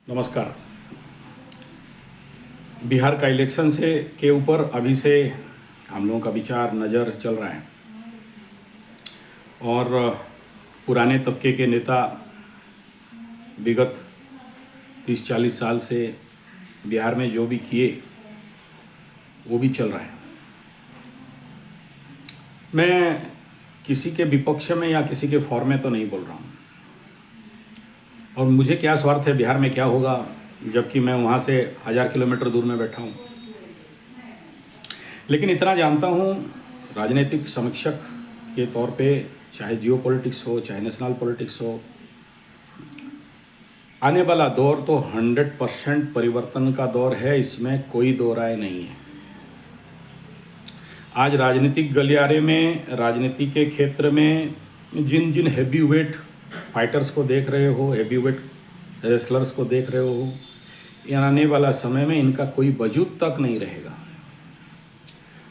नमस्कार। बिहार का इलेक्शन से के ऊपर अभी से हम लोगों का विचार नज़र चल रहा है और पुराने तबके के नेता विगत 30-40 साल से बिहार में जो भी किए वो भी चल रहा है। मैं किसी के विपक्ष में या किसी के फॉर में तो नहीं बोल रहा हूँ, और मुझे क्या स्वार्थ है बिहार में क्या होगा जबकि मैं वहाँ से 1000 किलोमीटर दूर में बैठा हूँ। लेकिन इतना जानता हूँ, राजनीतिक समीक्षक के तौर पे, चाहे जियो पॉलिटिक्स हो चाहे नेशनल पॉलिटिक्स हो, आने वाला दौर तो 100% परिवर्तन का दौर है, इसमें कोई दो राय नहीं है। आज राजनीतिक गलियारे में, राजनीति के क्षेत्र में जिन जिन हैवी वेट फाइटर्स को देख रहे हो, हैवी वेट रेसलर्स को देख रहे हो, आने वाला समय में इनका कोई वजूद तक नहीं रहेगा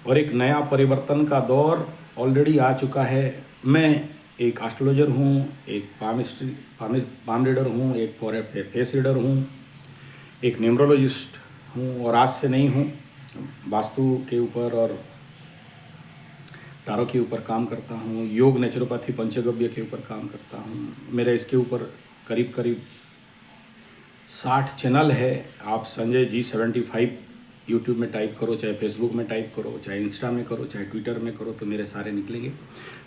और एक नया परिवर्तन का दौर ऑलरेडी आ चुका है। मैं एक एस्ट्रोलॉजर हूँ, एक पाम रीडर हूँ, एक फेस रीडर हूँ, एक न्यूमरोलॉजिस्ट हूँ, और आज से नहीं हूँ। वास्तु के ऊपर और तारों के ऊपर काम करता हूँ, योग, नेचुरोपैथी, पंचगव्य के ऊपर काम करता हूँ। मेरा इसके ऊपर करीब 60 चैनल है। आप संजय जी 75 यूट्यूब में टाइप करो, चाहे फेसबुक में टाइप करो, चाहे इंस्टा में करो, चाहे ट्विटर में करो, तो मेरे सारे निकलेंगे।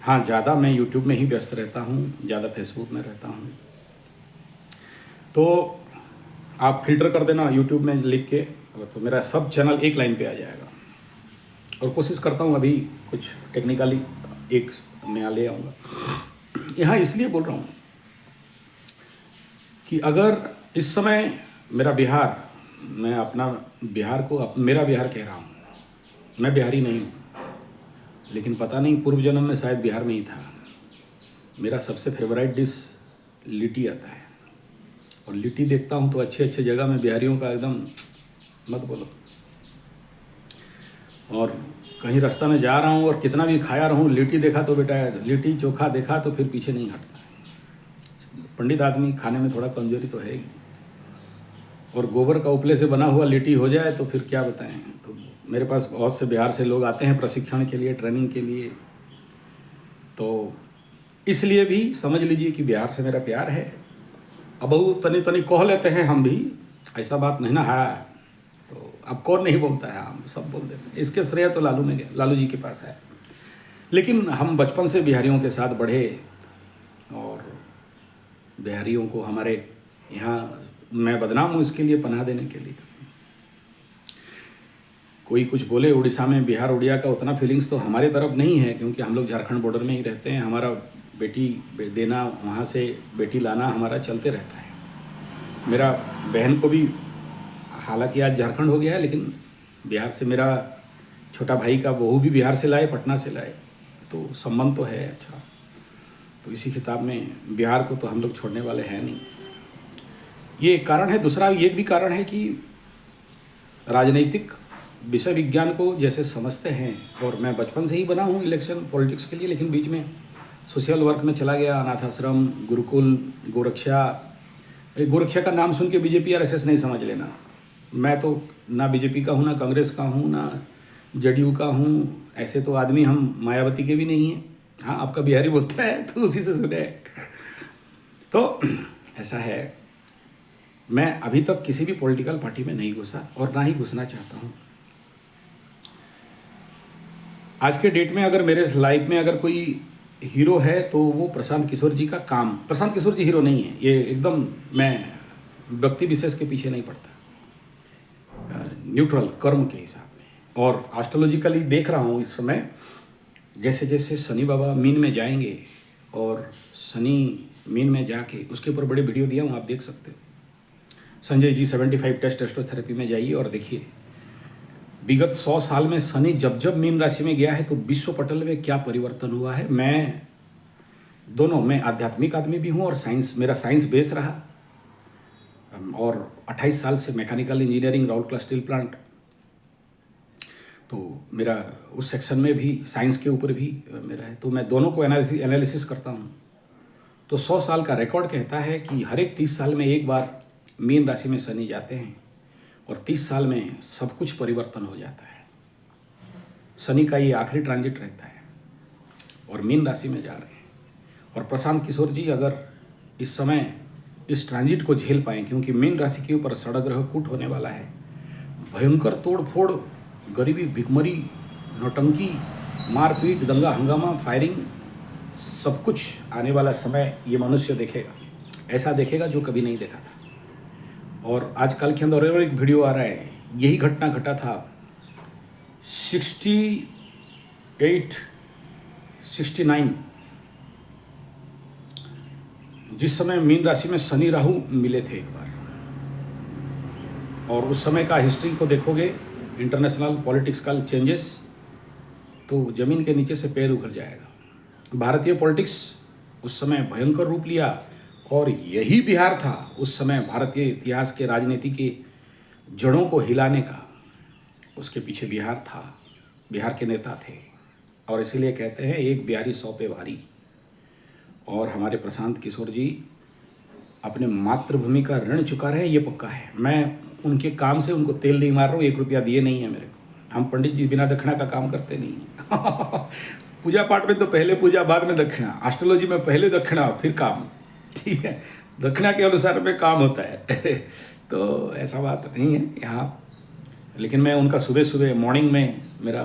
हाँ, ज़्यादा मैं यूट्यूब में ही व्यस्त रहता हूँ, ज़्यादा फेसबुक में रहता हूँ। तो आप फिल्टर कर देना यूट्यूब में लिख के, तो मेरा सब चैनल एक लाइन पे आ जाएगा। और कोशिश करता हूँ अभी कुछ टेक्निकली एक नया ले आऊँगा। यहाँ इसलिए बोल रहा हूँ कि अगर इस समय मेरा बिहार, मैं अपना बिहार को मेरा बिहार कह रहा हूँ, मैं बिहारी नहीं हूँ, लेकिन पता नहीं पूर्व जन्म में शायद बिहार में ही था। मेरा सबसे फेवरेट डिश लिट्टी आता है, और लिट्टी देखता हूँ तो अच्छे अच्छे जगह में बिहारियों का एकदम मत बोलो। और कहीं रास्ता में जा रहा हूँ और कितना भी खाया रहूँ, लिट्टी देखा तो बेटा, लिट्टी चोखा देखा तो फिर पीछे नहीं हटता। पंडित आदमी, खाने में थोड़ा कमजोरी तो है ही, और गोबर का उपले से बना हुआ लिट्टी हो जाए तो फिर क्या बताएं। तो मेरे पास बहुत से बिहार से लोग आते हैं प्रशिक्षण के लिए, ट्रेनिंग के लिए, तो इसलिए भी समझ लीजिए कि बिहार से मेरा प्यार है। अब तनी तनी कह लेते हैं हम भी, ऐसा बात नहीं ना है। तो अब कौन नहीं बोलता है, हम सब बोल देते हैं। इसके श्रेय तो लालू जी के पास है। लेकिन हम बचपन से बिहारियों के साथ बढ़े, और बिहारियों को हमारे यहाँ, मैं बदनाम हूँ इसके लिए, पनाह देने के लिए। कोई कुछ बोले, उड़ीसा में बिहार उड़िया का उतना फीलिंग्स तो हमारे तरफ नहीं है, क्योंकि हम लोग झारखंड बॉर्डर में ही रहते हैं। हमारा बेटी देना, वहाँ से बेटी लाना हमारा चलते रहता है। मेरा बहन को भी, हालांकि आज झारखंड हो गया है, लेकिन बिहार से मेरा छोटा भाई का बहू भी बिहार से लाए, पटना से लाए, तो संबंध तो है अच्छा। तो इसी खिताब में बिहार को तो हम लोग छोड़ने वाले हैं नहीं। ये एक कारण है। दूसरा ये भी कारण है कि राजनीतिक विषय विज्ञान को जैसे समझते हैं, और मैं बचपन से ही बना हूँ इलेक्शन पॉलिटिक्स के लिए, लेकिन बीच में सोशल वर्क में चला गया, अनाथ आश्रम, गुरुकुल, गोरक्षा। गोरक्षा का नाम सुन के बीजेपी आरएसएस नहीं समझ लेना। मैं तो ना बीजेपी का हूँ, ना कांग्रेस का हूँ, ना जेडीयू का हूँ। ऐसे तो आदमी हम मायावती के भी नहीं हैं। हाँ, आपका बिहारी बोलता है तो उसी से सुने। तो ऐसा है, मैं अभी तक किसी भी पॉलिटिकल पार्टी में नहीं घुसा और ना ही घुसना चाहता हूँ। आज के डेट में अगर मेरे लाइफ में अगर कोई हीरो है तो वो प्रशांत किशोर जी का काम। प्रशांत किशोर जी हीरो नहीं है, ये एकदम, मैं व्यक्ति विशेष के पीछे नहीं पड़ता, न्यूट्रल कर्म के हिसाब में। और एस्ट्रोलॉजिकली देख रहा हूँ इस समय, जैसे जैसे शनि बाबा मीन में जाएंगे, और शनि मीन में जाके उसके ऊपर बड़े वीडियो दिया हूँ, आप देख सकते हो। संजय जी 75 टेस्ट एस्ट्रोथेरेपी में जाइए और देखिए विगत 100 साल में शनि जब जब मीन राशि में गया है तो विश्व पटल में क्या परिवर्तन हुआ है। मैं आध्यात्मिक आदमी भी हूँ, और साइंस, मेरा साइंस बेस रहा, और 28 साल से mechanical engineering, Rourkela steel plant, तो मेरा उस सेक्शन में भी साइंस के ऊपर भी मेरा है। तो मैं दोनों को एनालिसिस करता हूँ। तो 100 साल का रिकॉर्ड कहता है कि हर एक 30 साल में एक बार मीन राशि में शनि जाते हैं और 30 साल में सब कुछ परिवर्तन हो जाता है। शनि का ये आखिरी ट्रांजिट रहता है और मीन राशि में जा रहे हैं। और प्रशांत किशोर जी अगर इस समय इस ट्रांजिट को झेल पाएँ, क्योंकि मीन राशि के ऊपर षडग्रह कूट होने वाला है, भयंकर तोड़ फोड़, गरीबी, भिखमरी, नौटंकी, मारपीट, दंगा हंगामा, फायरिंग, सब कुछ आने वाला समय ये मनुष्य देखेगा। ऐसा देखेगा जो कभी नहीं देखा था। और आजकल के अंदर और एक वीडियो आ रहा है, यही घटना घटा था 69 जिस समय मीन राशि में शनि राहु मिले थे एक बार। और उस समय का हिस्ट्री को देखोगे, इंटरनेशनल पॉलिटिक्स का चेंजेस, तो ज़मीन के नीचे से पैर उखड़ जाएगा। भारतीय पॉलिटिक्स उस समय भयंकर रूप लिया और यही बिहार था उस समय भारतीय इतिहास के राजनीति के जड़ों को हिलाने का। उसके पीछे बिहार था, बिहार के नेता थे। और इसीलिए कहते हैं एक बिहारी 100 पे भारी। और हमारे प्रशांत किशोर जी अपने मातृभूमि का ऋण चुका रहे हैं, ये पक्का है। मैं उनके काम से उनको तेल नहीं मार रहा हूँ, 1 रुपया दिए नहीं है मेरे को। हम पंडित जी बिना दक्षिणा का काम करते नहीं। पूजा पाठ में तो पहले पूजा बाद में दक्षिणा, एस्ट्रोलॉजी में पहले दक्षिणा फिर काम, ठीक है। दक्षिणा के अनुसार में काम होता है। तो ऐसा बात नहीं है यहाँ। लेकिन मैं उनका सुबह सुबह मॉर्निंग में मेरा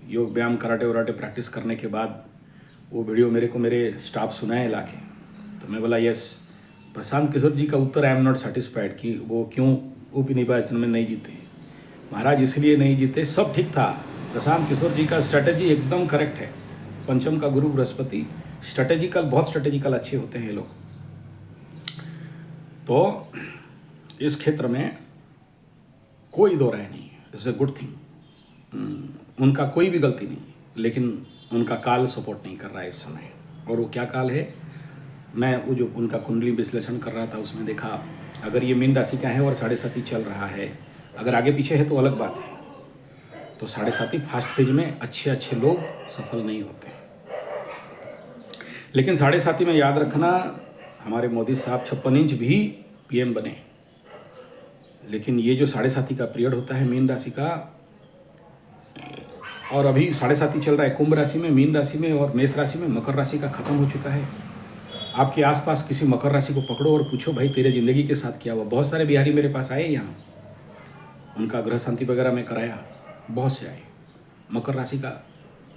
योग व्यायाम कराटे वराटे प्रैक्टिस करने के बाद वो वीडियो मेरे स्टाफ सुनाए ला के, तो मैं बोला यस, प्रशांत किशोर जी का उत्तर आई एम नॉट सेटिस्फाइड कि वो क्यों उप निर्वाचन में नहीं जीते। महाराज इसलिए नहीं जीते, सब ठीक था। प्रशांत किशोर जी का स्ट्रैटेजी एकदम करेक्ट है। पंचम का गुरु बृहस्पति, स्ट्रैटेजिकल, बहुत स्ट्रैटेजिकल अच्छे होते हैं ये लोग। तो इस क्षेत्र में कोई दो राय नहीं है, इट्स अ गुड थिंग। उनका कोई भी गलती नहीं, लेकिन उनका काल सपोर्ट नहीं कर रहा है इस समय। और वो क्या काल है, मैं वो जो उनका कुंडली विश्लेषण कर रहा था उसमें देखा, अगर ये मीन राशि का है और 7.5 चल रहा है, अगर आगे पीछे है तो अलग बात है। तो 7.5 फास्ट फेज में अच्छे लोग सफल नहीं होते। लेकिन 7.5 में याद रखना, हमारे मोदी साहब 56 इंच भी पीएम बने। लेकिन ये जो 7.5 का पीरियड होता है मीन राशि का, और अभी 7.5 चल रहा है कुंभ राशि में, मीन राशि में और मेष राशि में, मकर राशि का खत्म हो चुका है। आपके आसपास किसी मकर राशि को पकड़ो और पूछो भाई तेरे ज़िंदगी के साथ क्या हुआ। बहुत सारे बिहारी मेरे पास आए यहाँ, उनका ग्रह शांति वगैरह मैं कराया, बहुत से आए। मकर राशि का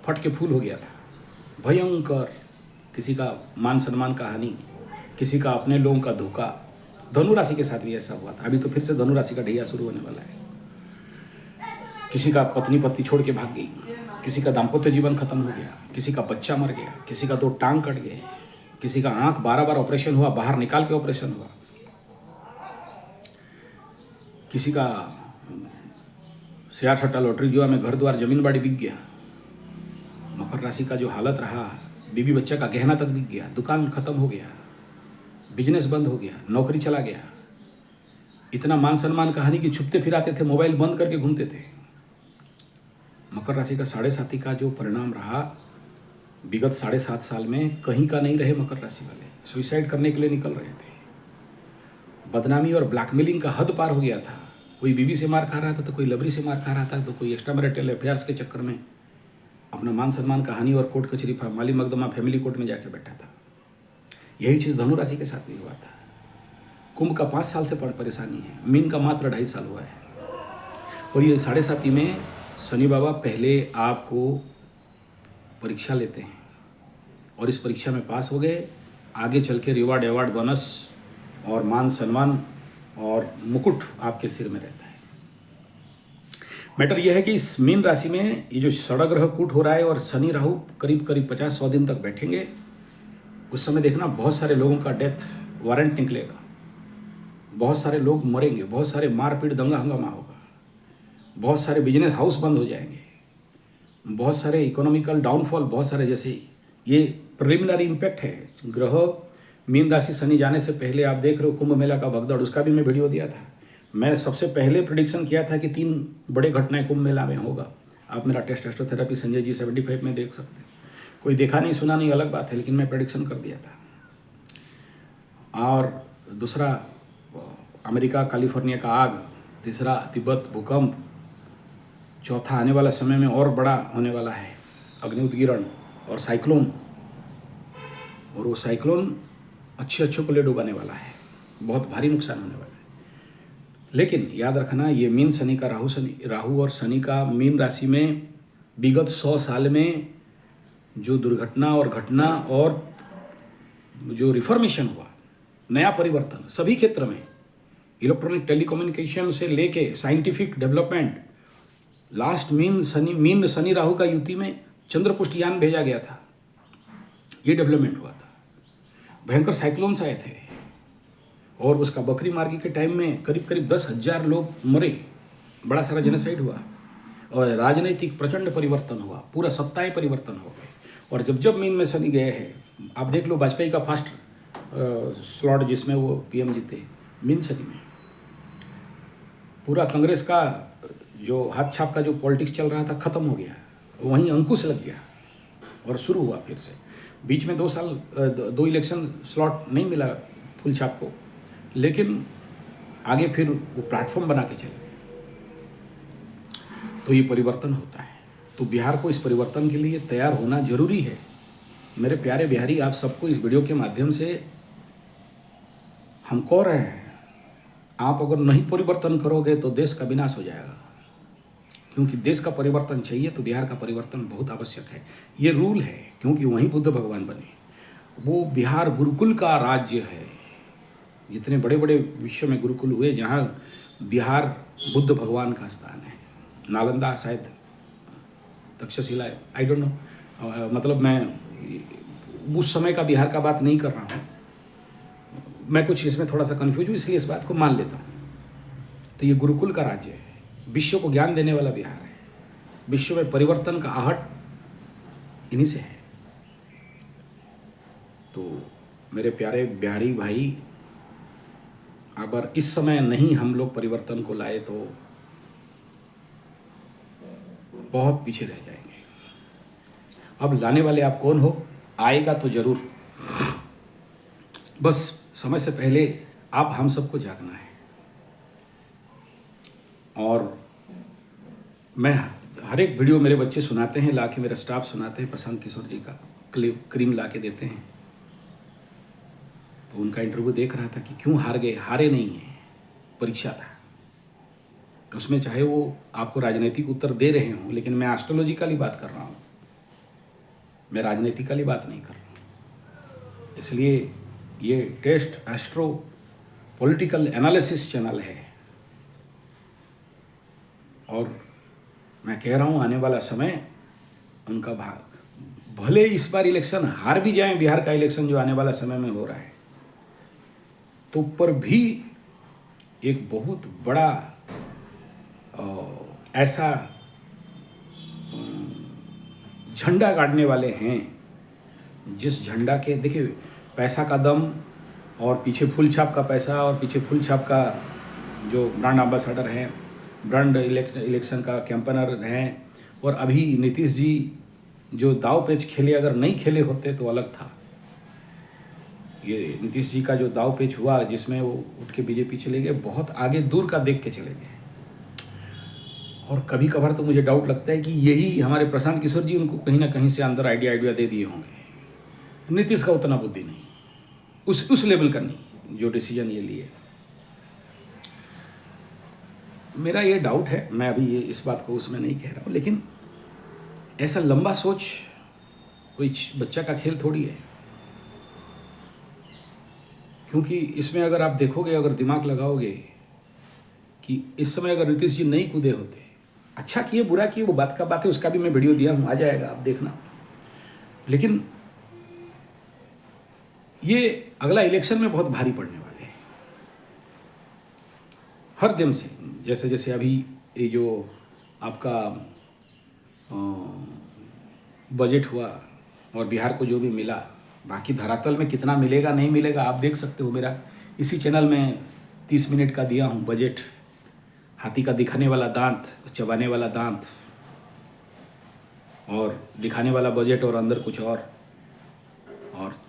फट के फूल हो गया था, भयंकर। किसी का मान सम्मान का हानि, किसी का अपने लोगों का धोखा। धनु राशि के साथ भी ऐसा हुआ था। अभी तो फिर से धनु राशि का ढैया शुरू होने वाला है। किसी का पत्नी पति छोड़ के भाग गई, किसी का दाम्पत्य जीवन खत्म हो गया, किसी का बच्चा मर गया, किसी का 2 टांग कट गए, किसी का आंख 12 बार ऑपरेशन हुआ, बाहर निकाल के ऑपरेशन हुआ, किसी का शेयर सट्टा लॉटरी जुआ में घर द्वार जमीन बाड़ी बिक गया। मकर राशि का जो हालत रहा, बीवी बच्चा का गहना तक बिक गया, दुकान खत्म हो गया, बिजनेस बंद हो गया, नौकरी चला गया। इतना मान सम्मान का हानि कि छुपते फिराते थे, मोबाइल बंद करके घूमते थे। मकर राशि का 7.5 का जो परिणाम रहा, विगत 7.5 साल में कहीं का नहीं रहे मकर राशि वाले। सुइसाइड करने के लिए निकल रहे थे। बदनामी और ब्लैकमेलिंग का हद पार हो गया था। कोई बीवी से मार खा रहा था, तो कोई लबरी से मार खा रहा था, तो कोई एक्स्ट्रा मैरिटल अफेयर्स के चक्कर में अपना मान सम्मान का हानि और कोर्ट कचहरी माली मकदमा फैमिली कोर्ट में जाके बैठा था। यही चीज़ धनु राशि के साथ भी हुआ था। कुंभ का 5 साल से परेशानी है, मीन का मात्र 2.5 साल हुआ है। और ये 7.5 में शनि बाबा पहले आपको परीक्षा लेते हैं और इस परीक्षा में पास हो गए, आगे चल के रिवार्ड अवार्ड बोनस और मान सम्मान और मुकुट आपके सिर में रहता है। मैटर यह है कि इस मीन राशि में ये जो षडग्रह कूट हो रहा है और शनि राहु करीब 50-100 दिन तक बैठेंगे, उस समय देखना बहुत सारे लोगों का डेथ वारंट निकलेगा, बहुत सारे लोग मरेंगे, बहुत सारे मारपीट दंगा हंगामा होगा, बहुत सारे बिजनेस हाउस बंद हो जाएंगे, बहुत सारे इकोनॉमिकल डाउनफॉल, बहुत सारे, जैसे ये प्रिलिमिनरी इम्पैक्ट है। ग्रह मीन राशि शनि जाने से पहले आप देख रहे हो कुंभ मेला का भगदड़, उसका भी मैं वीडियो दिया था। मैं सबसे पहले प्रेडिक्शन किया था कि 3 बड़े घटनाएं कुंभ मेला में होगा। आप मेरा टेस्ट एस्ट्रोथेरेपी संजय जी 75 में देख सकते हैं। कोई देखा नहीं सुना नहीं अलग बात है, लेकिन मैं प्रेडिक्शन कर दिया था। और दूसरा अमेरिका कैलिफोर्निया का आग, तीसरा तिब्बत भूकंप, चौथा आने वाला समय में और बड़ा होने वाला है अग्नि उद्गीरण और साइक्लोन। और वो साइक्लोन अच्छे को ले डुबाने वाला है, बहुत भारी नुकसान होने वाला है। लेकिन याद रखना, ये मीन शनि का राहु और शनि का मीन राशि में विगत 100 साल में जो दुर्घटना और घटना और जो रिफॉर्मेशन हुआ, नया परिवर्तन सभी क्षेत्र में, इलेक्ट्रॉनिक टेलीकम्युनिकेशन से लेके scientific development, last mean Shani Rahu का युति में चंद्रपुष्ट यान भेजा गया था, ये डेवलपमेंट हुआ था। भयंकर साइक्लोन्स आए थे और उसका बकरी मार्गी के टाइम में करीब 10,000 लोग मरे, बड़ा सारा जेनोसाइड हुआ और राजनीतिक प्रचंड परिवर्तन हुआ, पूरा सत्ताएं परिवर्तन हो गए। और जब मीन में शनि गए हैं, आप देख लो वाजपेयी का फर्स्ट स्लॉट जिसमें वो पीएम जीते, मीन शनि में पूरा कांग्रेस का जो हाथ छाप का जो पॉलिटिक्स चल रहा था खत्म हो गया, वहीं अंकुश लग गया और शुरू हुआ फिर से। बीच में 2 साल 2 इलेक्शन स्लॉट नहीं मिला फुल छाप को, लेकिन आगे फिर वो प्लेटफॉर्म बना के चले। तो ये परिवर्तन होता है, तो बिहार को इस परिवर्तन के लिए तैयार होना जरूरी है। मेरे प्यारे बिहारी, आप सबको इस वीडियो के माध्यम से हम कह रहे हैं, आप अगर नहीं परिवर्तन करोगे तो देश का विनाश हो जाएगा। क्योंकि देश का परिवर्तन चाहिए तो बिहार का परिवर्तन बहुत आवश्यक है। ये रूल है, क्योंकि वहीं बुद्ध भगवान बने। वो बिहार गुरुकुल का राज्य है। जितने बड़े बड़े विश्व में गुरुकुल हुए, जहाँ बिहार बुद्ध भगवान का स्थान है। नालंदा शायद तक्षशिला, आई डोंट नो, मतलब मैं उस समय का बिहार का बात नहीं कर रहा हूँ, मैं कुछ इसमें थोड़ा सा कन्फ्यूज हूँ, इसलिए इस बात को मान लेता हूँ। तो ये गुरुकुल का राज्य है, विश्व को ज्ञान देने वाला बिहार है, विश्व में परिवर्तन का आहट इन्हीं से है। तो मेरे प्यारे बिहारी भाई, अगर इस समय नहीं हम लोग परिवर्तन को लाए तो बहुत पीछे रह जाएंगे। अब लाने वाले आप कौन हो? आएगा तो जरूर, बस समय से पहले आप हम सबको जागना है। और मैं हर एक वीडियो मेरे बच्चे सुनाते हैं, लाके मेरा स्टाफ सुनाते हैं, प्रशांत किशोर जी का क्रीम ला के देते हैं। तो उनका इंटरव्यू देख रहा था कि क्यों हार गए। हारे नहीं है, परीक्षा था। तो उसमें चाहे वो आपको राजनीतिक उत्तर दे रहे हों, लेकिन मैं एस्ट्रोलॉजिकली बात कर रहा हूँ, मैं राजनीतिकली बात नहीं कर रहा हूँ। इसलिए ये test astro political analysis channel है। और मैं कह रहा हूँ, आने वाला समय उनका भले इस बार इलेक्शन हार भी जाएं, बिहार का इलेक्शन जो आने वाला समय में हो रहा है, तो पर भी एक बहुत बड़ा ऐसा झंडा गाड़ने वाले हैं, जिस झंडा के देखिए पैसा का दम और पीछे फुल छाप का पैसा और पीछे फुल छाप का जो ब्रांड एम्बेसडर हैं, ब्रांड इलेक्शन का कैंपेनर हैं। और अभी नीतीश जी जो दाव पेच खेले, अगर नहीं खेले होते तो अलग था। ये नीतीश जी का जो दाव पेच हुआ, जिसमें वो उठ के बीजेपी चले गए, बहुत आगे दूर का देख के चले गए। और कभी कभार तो मुझे डाउट लगता है कि यही हमारे प्रशांत किशोर जी उनको कहीं ना कहीं से अंदर आइडिया दे दिए होंगे। नीतीश का उतना बुद्धि नहीं, उस लेवल का नहीं, जो डिसीजन ये लिए। मेरा ये डाउट है, मैं अभी ये इस बात को उसमें नहीं कह रहा हूँ, लेकिन ऐसा लंबा सोच कोई बच्चा का खेल थोड़ी है। क्योंकि इसमें अगर आप देखोगे, अगर दिमाग लगाओगे कि इस समय अगर नीतीश जी नहीं कूदे होते, अच्छा किए बुरा किए वो बात का बात है, उसका भी मैं वीडियो दिया हूँ, आ जाएगा, आप देखना। लेकिन ये अगला इलेक्शन में बहुत भारी पड़ने वाले हैं हर दिन से। जैसे जैसे अभी ये जो आपका बजट हुआ और बिहार को जो भी मिला, बाकी धरातल में कितना मिलेगा नहीं मिलेगा आप देख सकते हो। मेरा इसी चैनल में 30 मिनट का दिया हूँ बजट। हाथी का दिखाने वाला दांत, चबाने वाला दांत, और दिखाने वाला बजट और अंदर कुछ और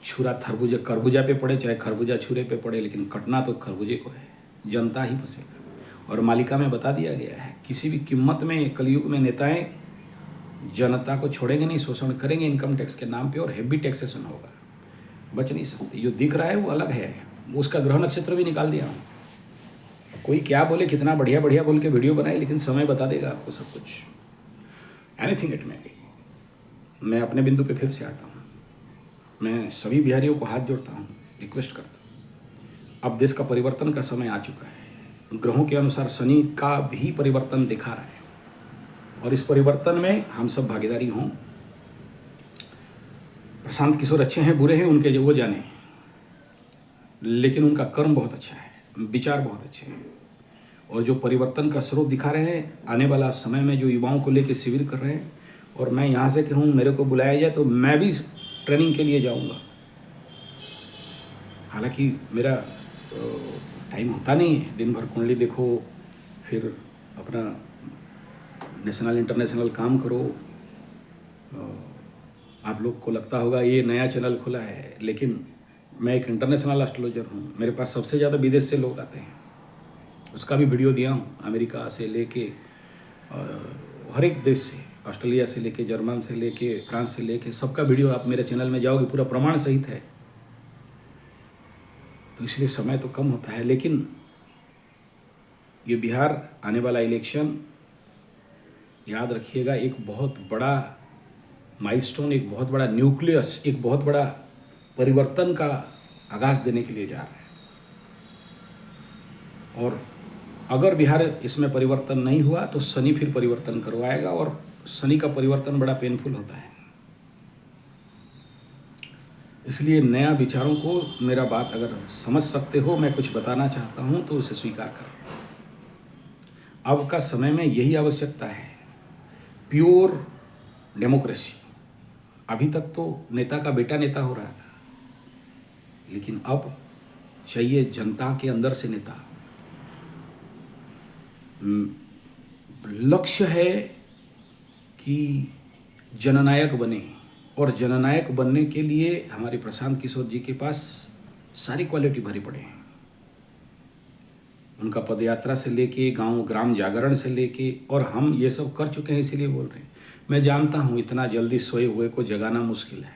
छुरा खरबूजा पे पड़े चाहे खरबूजा छुरे पे पड़े, लेकिन कटना तो खरबूजे को है। जनता ही बसेगा। और मालिका में बता दिया गया है, किसी भी कीमत में कलयुग में नेताएं जनता को छोड़ेंगे नहीं, शोषण करेंगे इनकम टैक्स के नाम पे और हेवी टैक्सेशन होगा, बच नहीं सकते। जो दिख रहा है वो अलग है, उसका ग्रह नक्षत्र भी निकाल दिया हूँ। कोई क्या बोले, कितना बढ़िया बढ़िया बोल के वीडियो बनाए, लेकिन समय बता देगा आपको सब कुछ। Anything it may be. मैं अपने बिंदु पे फिर से आता हूँ। मैं सभी बिहारियों को हाथ जोड़ता हूँ, रिक्वेस्ट करता हूँ। अब देश का परिवर्तन का समय आ चुका है। ग्रहों के अनुसार शनि का भी परिवर्तन दिखा रहा है और इस परिवर्तन में हम सब भागीदारी हों। प्रशांत किशोर अच्छे हैं बुरे हैं उनके जो वो जाने, लेकिन उनका कर्म बहुत अच्छा है, विचार बहुत अच्छे हैं और जो परिवर्तन का स्रोत दिखा रहे हैं। आने वाला समय में जो युवाओं को लेकर शिविर कर रहे हैं, और मैं यहाँ से कहूँ मेरे को बुलाया जाए तो मैं भी ट्रेनिंग के लिए जाऊँगा। हालांकि मेरा टाइम होता नहीं है, दिन भर कुंडली देखो, फिर अपना नेशनल इंटरनेशनल काम करो। आप लोग को लगता होगा ये नया चैनल खुला है, लेकिन मैं एक इंटरनेशनल एस्ट्रोलॉजर हूँ। मेरे पास सबसे ज़्यादा विदेश से लोग आते हैं, उसका भी वीडियो दिया हूँ। अमेरिका से लेके हर एक देश से, ऑस्ट्रेलिया से लेके, जर्मन से लेके, फ्रांस से लेके, सबका वीडियो आप मेरे चैनल में जाओगे, पूरा प्रमाण सहित है। तो इसलिए समय तो कम होता है, लेकिन ये बिहार आने वाला इलेक्शन याद रखिएगा, एक बहुत बड़ा माइलस्टोन, एक बहुत बड़ा न्यूक्लियस, एक बहुत बड़ा परिवर्तन का आगाज देने के लिए जा रहा है। और अगर बिहार इसमें परिवर्तन नहीं हुआ तो शनि फिर परिवर्तन करवाएगा और शनि का परिवर्तन बड़ा पेनफुल होता है। इसलिए नया विचारों को, मेरा बात अगर समझ सकते हो, मैं कुछ बताना चाहता हूँ तो उसे स्वीकार करें। अब का समय में यही आवश्यकता है, प्योर डेमोक्रेसी। अभी तक तो नेता का बेटा नेता हो रहा था, लेकिन अब चाहिए जनता के अंदर से नेता। लक्ष्य है कि जननायक बने, और जननायक बनने के लिए हमारे प्रशांत किशोर जी के पास सारी क्वालिटी भरी पड़े हैं। उनका पदयात्रा से लेके गांव ग्राम जागरण से लेके, और हम ये सब कर चुके हैं, इसीलिए बोल रहे हैं। मैं जानता हूँ इतना जल्दी सोए हुए को जगाना मुश्किल है।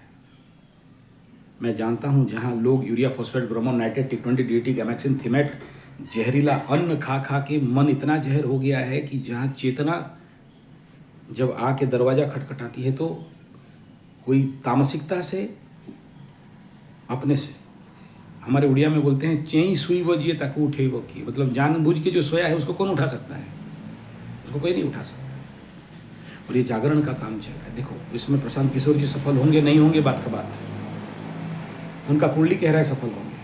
मैं जानता हूँ जहाँ लोग यूरिया फॉस्फेट ब्रोमोन nitrate T20 DDT gammexane Thimet जहरीला अन्न खा खा के मन इतना जहर हो गया है कि जहाँ चेतना जब आके दरवाज़ा खटखटाती है तो कोई तामसिकता से अपने से, हमारे उड़िया में बोलते हैं चेई सुई बजिए ताकि उठे वो की, मतलब जानबूझ के जो सोया है उसको कौन उठा सकता है? उसको कोई नहीं उठा सकता। और ये जागरण का काम चल रहा है। देखो इसमें प्रशांत किशोर जी सफल होंगे नहीं होंगे बात का बात, उनका कुंडली कह रहा है सफल होंगे,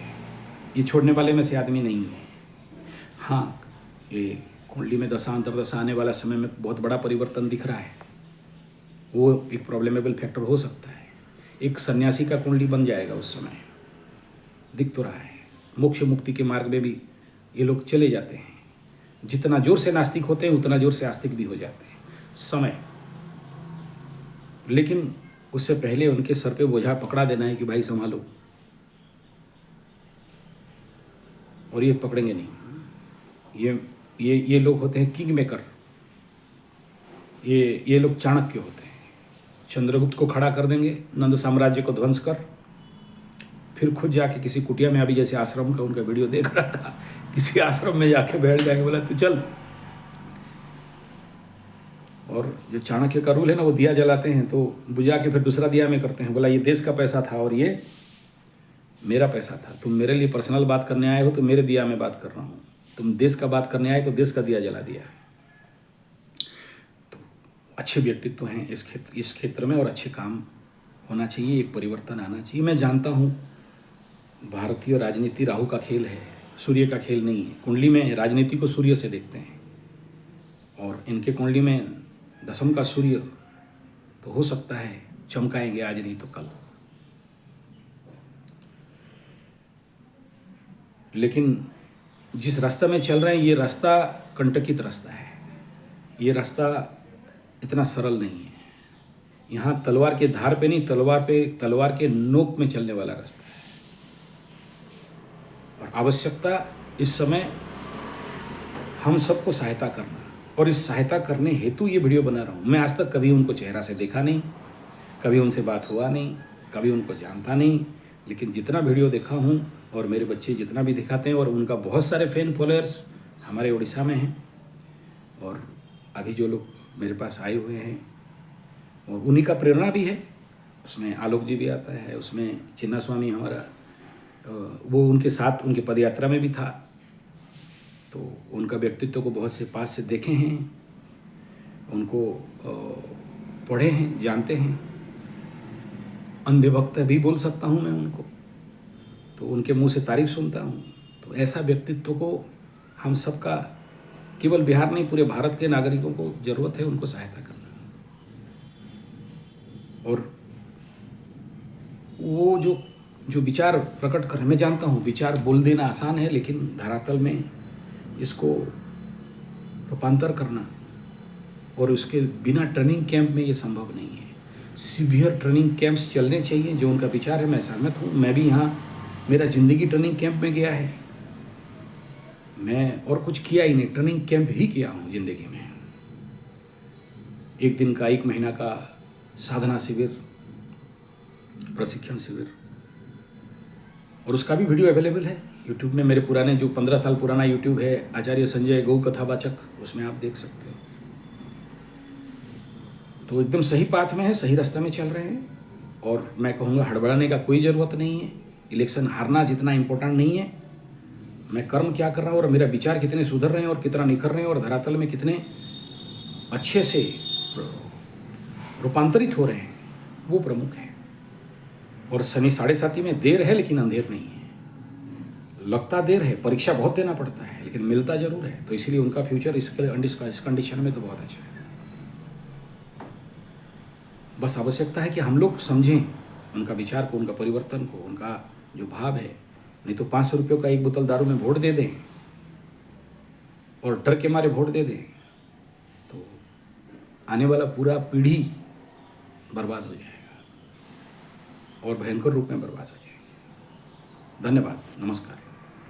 ये छोड़ने वाले में से आदमी नहीं है। हाँ, ये कुंडली में दशा अंतर्दशा आने वाला समय में बहुत बड़ा परिवर्तन दिख रहा है, वो एक प्रॉब्लमेबल फैक्टर हो सकता है। एक सन्यासी का कुंडली बन जाएगा उस समय, दिख तो रहा है। मोक्ष मुक्ति के मार्ग में भी ये लोग चले जाते हैं। जितना जोर से नास्तिक होते हैं उतना जोर से आस्तिक भी हो जाते हैं समय। लेकिन उससे पहले उनके सर पे बोझा पकड़ा देना है कि भाई संभालो, और ये पकड़ेंगे नहीं। ये लोग होते हैं किंग मेकर, ये लोग चाणक्य होते हैं। चंद्रगुप्त को खड़ा कर देंगे, नंद साम्राज्य को ध्वंस कर, फिर खुद जाके किसी कुटिया में, अभी जैसे आश्रम का उनका वीडियो देख रहा था, किसी आश्रम में जाके बैठ जाके बोला तू चल। और जो चाणक्य का रूल है ना, वो दिया जलाते हैं तो बुझा के फिर दूसरा दिया में करते हैं। बोला ये देश का पैसा था और ये मेरा पैसा था, तुम मेरे लिए पर्सनल बात करने आए हो तो मेरे दिया में बात कर रहा हूँ, तुम देश का बात करने आए तो देश का दिया जला दिया। तो अच्छे व्यक्तित्व हैं इस क्षेत्र में, और अच्छे काम होना चाहिए, एक परिवर्तन आना चाहिए। मैं जानता हूँ भारतीय राजनीति राहु का खेल है, सूर्य का खेल नहीं है। कुंडली में राजनीति को सूर्य से देखते हैं, और इनके कुंडली में दशम का सूर्य तो हो सकता है चमकाएंगे आज नहीं तो कल। लेकिन जिस रास्ता में चल रहे हैं, ये रास्ता कंटकित रास्ता है, ये रास्ता इतना सरल नहीं है। यहाँ तलवार के धार पे नहीं, तलवार के नोक में चलने वाला रास्ता है। और आवश्यकता इस समय हम सबको सहायता करना, और इस सहायता करने हेतु ये वीडियो बना रहा हूँ। मैं आज तक कभी उनको चेहरा से देखा नहीं, कभी उनसे बात हुआ नहीं, कभी उनको जानता नहीं, लेकिन जितना वीडियो देखा हूँ और मेरे बच्चे जितना भी दिखाते हैं, और उनका बहुत सारे फैन फॉलोअर्स हमारे उड़ीसा में हैं, और अभी जो लोग मेरे पास आए हुए हैं और उन्हीं का प्रेरणा भी है। उसमें आलोक जी भी आता है, उसमें चिन्ना स्वामी हमारा, वो उनके साथ उनके पदयात्रा में भी था, तो उनका व्यक्तित्व को बहुत से पास से देखे हैं, उनको पढ़े हैं, जानते हैं। अंधे भक्त भी बोल सकता हूँ मैं उनको, तो उनके मुंह से तारीफ सुनता हूँ। तो ऐसा व्यक्तित्व को हम सबका, केवल बिहार नहीं पूरे भारत के नागरिकों को ज़रूरत है उनको सहायता करना। और वो जो विचार प्रकट कर, मैं जानता हूँ विचार बोल देना आसान है, लेकिन धरातल में इसको रूपांतर करना और उसके बिना ट्रेनिंग कैंप में ये संभव नहीं है। सीवियर ट्रेनिंग कैंप्स चलने चाहिए, जो उनका विचार है मैं सहमत हूँ। मैं भी यहाँ, मेरा ज़िंदगी ट्रेनिंग कैंप में गया है, मैं और कुछ किया ही नहीं, ट्रेनिंग कैंप ही किया हूँ ज़िंदगी में। 1 दिन का, 1 महीना का साधना शिविर, प्रशिक्षण शिविर, और उसका भी वीडियो अवेलेबल है यूट्यूब में। मेरे पुराने जो 15 साल पुराना यूट्यूब है, आचार्य संजय गौ कथावाचक, उसमें आप देख सकते हो। तो एकदम सही पाथ में है, सही रास्ते में चल रहे हैं, और मैं कहूँगा हड़बड़ाने का कोई ज़रूरत नहीं है। इलेक्शन हारना जितना इम्पोर्टेंट नहीं है, मैं कर्म क्या कर रहा हूँ और मेरा विचार कितने सुधर रहे हैं और कितना निखर रहे हैं और धरातल में कितने अच्छे से रूपांतरित हो रहे हैं, वो प्रमुख है। और शनि 7.5 में देर है लेकिन अंधेर नहीं है। लगता देर है, परीक्षा बहुत देना पड़ता है, लेकिन मिलता जरूर है। तो इसीलिए उनका फ्यूचर इस कंडीशन में तो बहुत अच्छा है। बस आवश्यकता है कि हम लोग समझें उनका विचार को, उनका परिवर्तन को, उनका जो भाव है। नहीं तो 500 रुपये का 1 बोतल दारू में वोट दे दें और डर के मारे वोट दे दें, तो आने वाला पूरा पीढ़ी बर्बाद हो जाएगा और भयंकर रूप में बर्बाद हो जाएगा। धन्यवाद, नमस्कार।